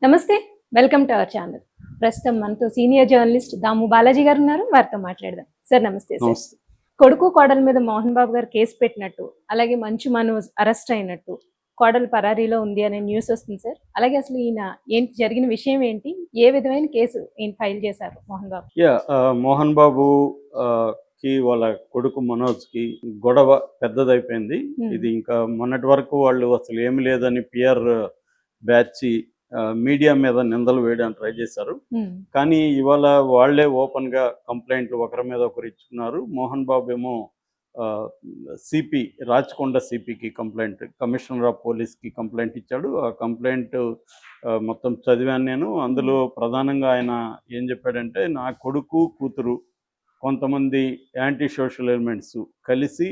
నమస్తే. Welcome to our channel. ప్రస్తుతం మనతో సీనియర్ జర్నలిస్ట్ దాము బాలాజీ గారు ఉన్నారు. వారితో మాట్లాడదాం. సార్ నమస్తే సార్. నమస్తే. కొడుకు, కోడల మీద మోహన్ బాబు గారు కేసు పెట్టినట్టు, అలాగే మంచు మనోజ్ అరెస్ట్ అయినట్టు, కోడలు పరారీలో ఉంది అనే న్యూస్ వస్తుంది సార్. అలాగే అసలు ఈయన ఏంటి జరిగిన విషయం ఏంటి? ఏ విధమైన కేసు ఈయన ఫైల్ చేశారు మోహన్ బాబు? మోహన్ బాబు కి వాళ్ళ కొడుకు మనోజ్కి గొడవ పెద్దదైపోయింది. ఇది ఇంకా మొన్నటి వరకు వాళ్ళు అసలు ఏమి లేదని పిఆర్ బ్యాచ్ మీడియా మీద నిందలు వేయడానికి ట్రై చేశారు. కానీ ఇవాళ వాళ్లే ఓపెన్ గా కంప్లైంట్లు ఒకరి మీద ఒకరు ఇచ్చుకున్నారు. మోహన్ బాబు ఏమో సిపి రాచకొండ సిపికి కంప్లైంట్, కమిషనర్ ఆఫ్ పోలీస్కి కంప్లైంట్ ఇచ్చాడు. ఆ కంప్లైంట్ మొత్తం చదివాను నేను. అందులో ప్రధానంగా ఆయన ఏం చెప్పాడంటే, నా కొడుకు కూతురు కొంతమంది యాంటీ సోషల్ ఎలిమెంట్స్ కలిసి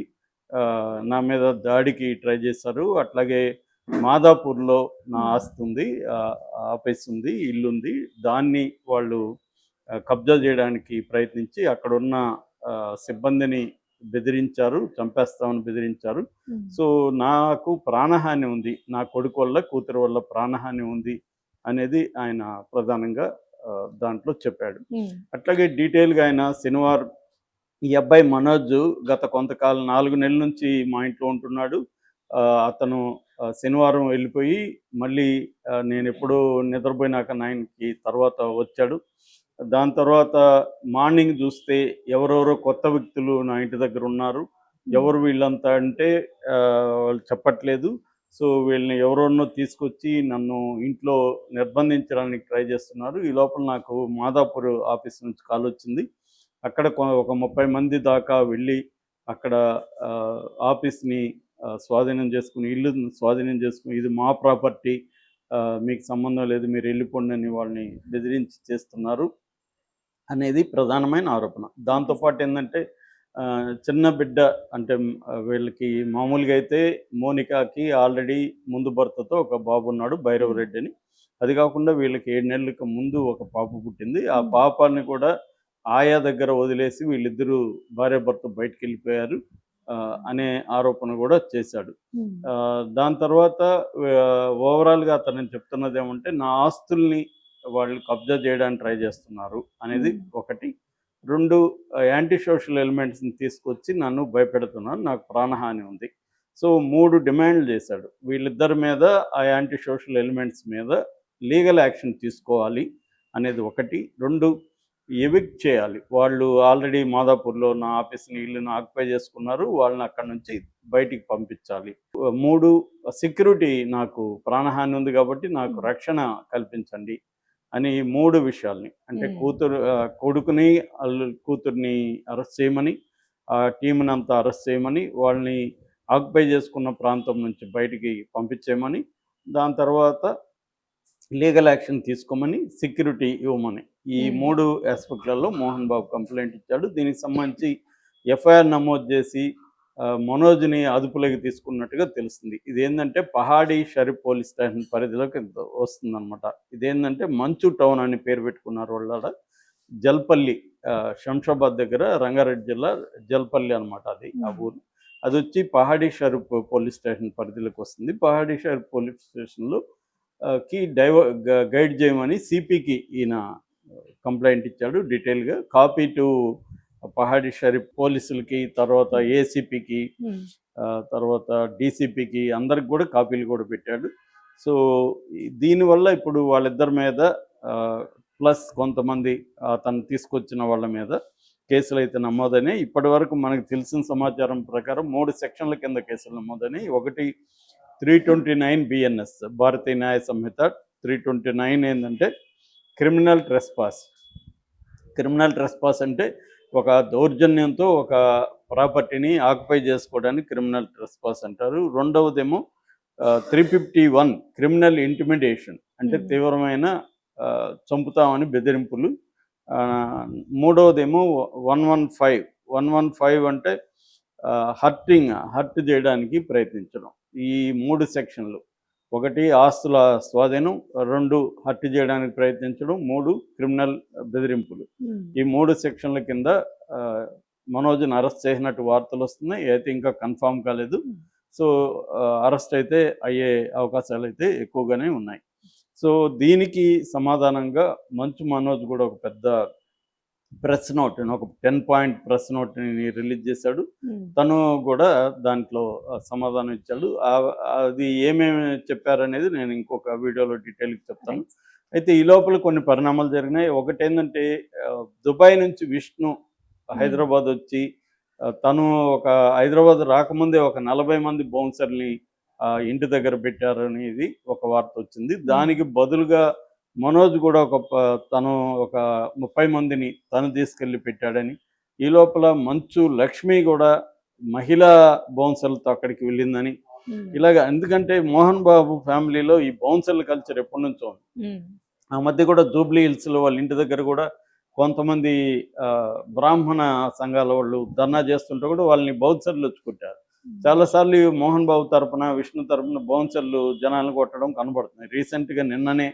నా మీద దాడికి ట్రై చేశారు. అట్లాగే మాదాపూర్లో నా ఆస్తి ఉంది, ఆఫీస్ ఉంది, ఇల్లుంది, దాన్ని వాళ్ళు కబ్జా చేయడానికి ప్రయత్నించి అక్కడున్న సిబ్బందిని బెదిరించారు, చంపేస్తామని బెదిరించారు. సో నాకు ప్రాణహాని ఉంది, నా కొడుకు వల్ల కూతురు వల్ల ప్రాణహాని ఉంది అనేది ఆయన ప్రధానంగా దాంట్లో చెప్పాడు. అట్లాగే డీటెయిల్గా ఆయన శనివారం ఈ అబ్బాయి మనోజ్ గత కొంతకాలం 4 నెలల నుంచి మా ఇంట్లో ఉంటున్నాడు. అతను శనివారం వెళ్ళిపోయి మళ్ళీ నేను ఎప్పుడూ నిద్రపోయినాక 9కి తర్వాత వచ్చాడు. దాని తర్వాత మార్నింగ్ చూస్తే ఎవరెవరో కొత్త వ్యక్తులు నా ఇంటి దగ్గర ఉన్నారు. ఎవరు వీళ్ళంతా అంటే వాళ్ళు చెప్పట్లేదు. సో వీళ్ళని ఎవరెవరినో తీసుకొచ్చి నన్ను ఇంట్లో నిర్బంధించడానికి ట్రై చేస్తున్నారు. ఈ లోపల నాకు మాదాపూర్ ఆఫీస్ నుంచి కాల్ వచ్చింది. అక్కడ ఒక 30 మంది దాకా వెళ్ళి అక్కడ ఆఫీస్ని స్వాధీనం చేసుకుని, ఇల్లు స్వాధీనం చేసుకుని, ఇది మా ప్రాపర్టీ, మీకు సంబంధం లేదు, మీరు వెళ్ళిపోండి అని వాళ్ళని బెదిరించి చేస్తున్నారు అనేది ప్రధానమైన ఆరోపణ. దాంతోపాటు ఏంటంటే చిన్న బిడ్డ అంటే వీళ్ళకి మామూలుగా అయితే మోనికాకి ఆల్రెడీ ముందు భర్తతో ఒక బాబు ఉన్నాడు, భైరవ్ రెడ్డి అని. అది కాకుండా వీళ్ళకి 7 నెలలకు ముందు ఒక పాప పుట్టింది. ఆ పాపాన్ని కూడా ఆయా దగ్గర వదిలేసి వీళ్ళిద్దరూ భార్యాభర్త బయటికి వెళ్ళిపోయారు అనే ఆరోపణ కూడా చేశాడు. దాని తర్వాత ఓవరాల్గా అతను చెప్తున్నది ఏమంటే, నా ఆస్తుల్ని వాళ్ళు కబ్జా చేయడానికి ట్రై చేస్తున్నారు అనేది ఒకటి. 2, యాంటీ సోషల్ ఎలిమెంట్స్ని తీసుకొచ్చి నన్ను భయపెడుతున్నారు, నాకు ప్రాణహాని ఉంది. సో 3 డిమాండ్లు చేశాడు. వీళ్ళిద్దరి మీద, ఆ యాంటీ సోషల్ ఎలిమెంట్స్ మీద లీగల్ యాక్షన్ తీసుకోవాలి అనేది ఒకటి. 2, ఎవిక్ట్ చేయాలి. వాళ్ళు ఆల్రెడీ మాదాపూర్లో నా ఆఫీస్ని, ఇల్లుని ఆక్యుపై చేసుకున్నారు, వాళ్ళని అక్కడ నుంచి బయటికి పంపించాలి. 3, సెక్యూరిటీ, నాకు ప్రాణహాని ఉంది కాబట్టి నాకు రక్షణ కల్పించండి అని 3 విషయాల్ని, అంటే కొడుకుని కూతుర్ని అరెస్ట్ చేయమని, ఆ టీంని అంతా అరెస్ట్ చేయమని, వాళ్ళని ఆక్యుపై చేసుకున్న ప్రాంతం నుంచి బయటికి పంపించేయమని, దాని తర్వాత లీగల్ యాక్షన్ తీసుకోమని, సెక్యూరిటీ ఇవ్వమని, ఈ 3 ఆస్పెక్ట్లలో మోహన్ బాబు కంప్లైంట్ ఇచ్చాడు. దీనికి సంబంధించి ఎఫ్ఐఆర్ నమోదు చేసి మనోజ్ని అదుపులోకి తీసుకున్నట్టుగా తెలుస్తుంది. ఇదేంటంటే పహాడీ షరీఫ్ పోలీస్ స్టేషన్ పరిధిలోకి వస్తుందన్నమాట. ఇదేంటంటే మంచు టౌన్ అని పేరు పెట్టుకున్నారు వాళ్ళ. జల్పల్లి, శంషాబాద్ దగ్గర, రంగారెడ్డి జిల్లా జల్పల్లి అనమాట అది, ఆ ఊరు. అది వచ్చి పహాడీ షరీఫ్ పోలీస్ స్టేషన్ పరిధిలోకి వస్తుంది. పహాడీ షరీఫ్ పోలీస్ స్టేషన్లో గైడ్ చేయమని సిపికి ఈయన కంప్లైంట్ ఇచ్చాడు డీటెయిల్గా. కాపీ టు పహాడీ షరీఫ్ పోలీసులకి, తర్వాత ఏసీపీకి, తర్వాత డీసీపీకి, అందరికి కూడా కాపీలు కూడా పెట్టాడు. సో దీనివల్ల ఇప్పుడు వాళ్ళిద్దరి మీద ప్లస్ కొంతమంది తను తీసుకొచ్చిన వాళ్ళ మీద కేసులు అయితే నమోదైనాయి. ఇప్పటి వరకు మనకు తెలిసిన సమాచారం ప్రకారం 3 సెక్షన్ల కింద కేసులు నమోదైనాయి. ఒకటి 329 బిఎన్ఎస్, భారతీయ న్యాయ సంహిత 329 ఏంటంటే క్రిమినల్ ట్రెస్పాస్. క్రిమినల్ ట్రెస్పాస్ అంటే ఒక దౌర్జన్యంతో ఒక ప్రాపర్టీని ఆక్యుపై చేసుకోవడానికి క్రిమినల్ ట్రెస్పాస్ అంటారు. రెండవదేమో 351 క్రిమినల్ ఇంటిమిడేషన్, అంటే తీవ్రమైన చంపుతామని బెదిరింపులు. మూడవదేమో 115 అంటే హర్ట్ చేయడానికి ప్రయత్నించడం. ఈ 3 సెక్షన్లు, ఒకటి ఆస్తుల స్వాధీనం, 2 హత్య చేయడానికి ప్రయత్నించడం, 3 క్రిమినల్ బెదిరింపులు. ఈ 3 సెక్షన్ల కింద మనోజ్ని అరెస్ట్ చేసినట్టు వార్తలు వస్తున్నాయి. అయితే ఇంకా కన్ఫామ్ కాలేదు. సో అరెస్ట్ అయితే అయ్యే అవకాశాలు అయితే ఎక్కువగానే ఉన్నాయి. సో దీనికి సమాధానంగా మంచు మనోజ్ కూడా ఒక పెద్ద ప్రెస్ నోట్, ఒక 10 పాయింట్ ప్రెస్ నోట్ని రిలీజ్ చేశాడు. తను కూడా దాంట్లో సమాధానం ఇచ్చాడు. అది ఏమేమి చెప్పారనేది నేను ఇంకొక వీడియోలో డీటెయిల్గా చెప్తాను. అయితే ఈ లోపల కొన్ని పరిణామాలు జరిగినాయి. ఒకటేంటంటే దుబాయ్ నుంచి విష్ణు హైదరాబాద్ వచ్చి తను ఒక హైదరాబాద్ రాకముందే ఒక 40 మంది బౌన్సర్ని ఇంటి దగ్గర పెట్టారనేది ఒక వార్త వచ్చింది. దానికి బదులుగా మనోజ్ కూడా తను ఒక 30 మందిని తను తీసుకెళ్ళి పెట్టాడని, ఈ లోపల మంచు లక్ష్మి కూడా మహిళా బౌన్సర్లతో అక్కడికి వెళ్ళిందని, ఇలాగ. ఎందుకంటే మోహన్ బాబు ఫ్యామిలీలో ఈ బౌన్సర్ల కల్చర్ ఎప్పటి నుంచో ఉంది. ఆ మధ్య కూడా జూబ్లీ హిల్స్లో వాళ్ళ ఇంటి దగ్గర కూడా కొంతమంది బ్రాహ్మణ సంఘాల వాళ్ళు ధర్నా చేస్తుంటే కూడా వాళ్ళని బౌన్సర్లు వచ్చి కొట్టారు. చాలాసార్లు మోహన్ బాబు తరపున, విష్ణు తరపున బౌన్సర్లు జనాలను కొట్టడం కనబడుతున్నాయి. రీసెంట్గా నిన్ననే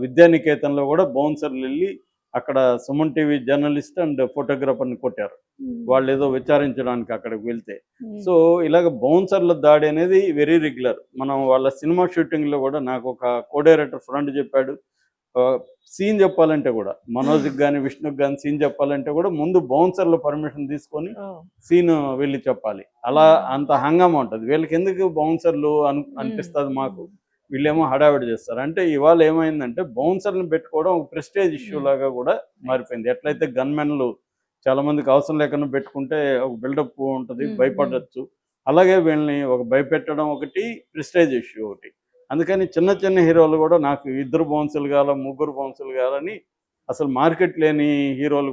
విద్యానికేతన్లో కూడా బౌన్సర్లు వెళ్ళి అక్కడ సుమన్ టీవీ జర్నలిస్ట్ అండ్ ఫోటోగ్రాఫర్ని కొట్టారు, వాళ్ళు ఏదో విచారించడానికి అక్కడికి వెళ్తే. సో ఇలాగ బౌన్సర్ల దాడి అనేది వెరీ రెగ్యులర్. మనం వాళ్ళ సినిమా షూటింగ్లో కూడా నాకు ఒక కో-డైరెక్టర్ ఫ్రెండ్ చెప్పాడు, సీన్ చెప్పాలంటే కూడా మనోజ్కి కానీ విష్ణుకి కానీ సీన్ చెప్పాలంటే కూడా ముందు బౌన్సర్ల పర్మిషన్ తీసుకొని సీన్ వెళ్ళి చెప్పాలి. అలా అంత హంగామా ఉంటుంది. వీళ్ళకి ఎందుకు బౌన్సర్లు అనిపిస్తుంది మాకు, వీళ్ళేమో హడావిడి చేస్తారు. అంటే ఇవాళ ఏమైందంటే బౌన్సర్ని పెట్టుకోవడం ఒక ప్రెస్టేజ్ ఇష్యూ లాగా కూడా మారిపోయింది. ఎట్లయితే గన్మెన్లు చాలా మందికి అవసరం లేకుండా పెట్టుకుంటే ఒక బిల్డప్ ఉంటుంది, భయపడచ్చు, అలాగే వీళ్ళని ఒక భయపెట్టడం ఒకటి, ప్రెస్టేజ్ ఇష్యూ ఒకటి. అందుకని చిన్న చిన్న హీరోలు కూడా నాకు 2 బౌన్సర్లు కావాలా, 3 బౌన్సర్లు కావాలని అసలు మార్కెట్ లేని హీరోలు